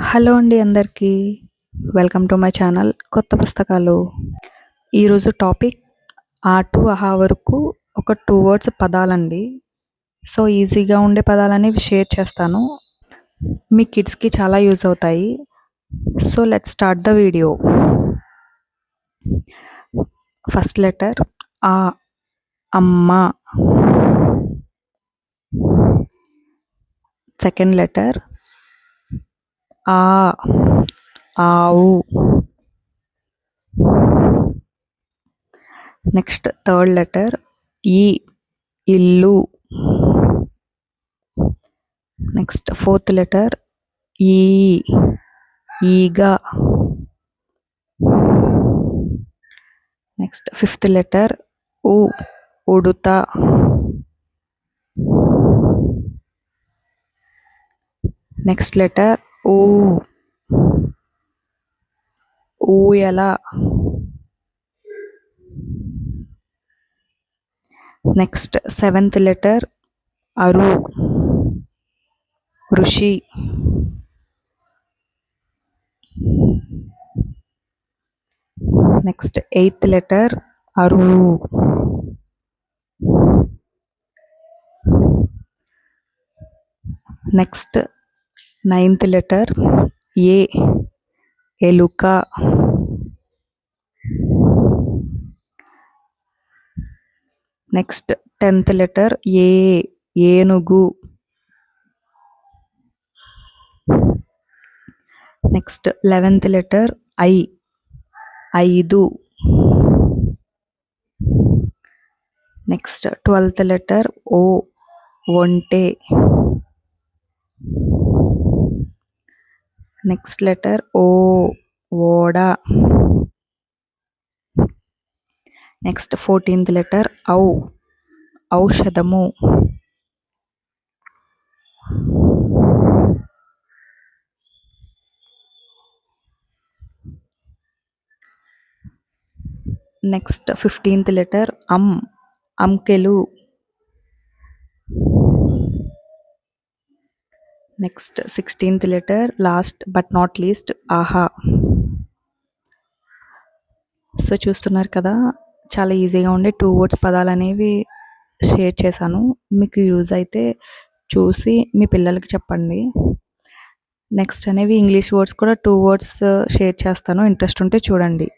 Hello అండి అందరికీ. Welcome to my channel కొత్త పుస్తకాలు. ఈరోజు టాపిక్ ఆ టు అహా వరకు ఒక 2 వర్డ్స్ పదాలండి. సో ఈజీగా ఉండే పదాలనేవి షేర్ చేస్తాను. మీ కిడ్స్‌కి చాలా యూజ్ అవుతాయి. So let's start the video. First letter ఆ, అమ్మ. సెకండ్ లెటర్ ఆ, ఆవు. నెక్స్ట్ థర్డ్ లెటర్ ఈ, ఇల్లు. నెక్స్ట్ ఫోర్త్ లెటర్ ఈ, ఈగ. నెక్స్ట్ ఫిఫ్త్ లెటర్ ఉ, ఉడుత. నెక్స్ట్ లెటర్ ఊ, ఊయల. నెక్స్ట్ సెవెంత్ లెటర్ అరు, ఋషి. నెక్స్ట్ ఎయిత్ లెటర్ అరు. నెక్స్ట్ నైన్త్ లెటర్ ఏ, ఎలుక. నెక్స్ట్ 10th లెటర్ ఏ, ఏనుగు. నెక్స్ట్ 11th లెటర్ ఐ, ఐదు. నెక్స్ట్ 12th లెటర్ ఓ, ఒంటె. నెక్స్ట్ లెటర్ ఓ, ఓడ. నెక్స్ట్ 14th లెటర్ ఔ, ఔషధము. నెక్స్ట్ 15th లెటర్ అంకెలు. Next 16th letter last but not least ఆహా. So చూస్తున్నారు కదా, చాలా ఈజీగా ఉండే 2 వర్డ్స్ పదాలు అనేవి షేర్ చేశాను. మీకు యూజ్ అయితే చూసి మీ పిల్లలకి చెప్పండి. నెక్స్ట్ అనేవి ఇంగ్లీష్ వర్డ్స్ కూడా 2 వర్డ్స్ షేర్ చేస్తాను, ఇంట్రెస్ట్ ఉంటే చూడండి.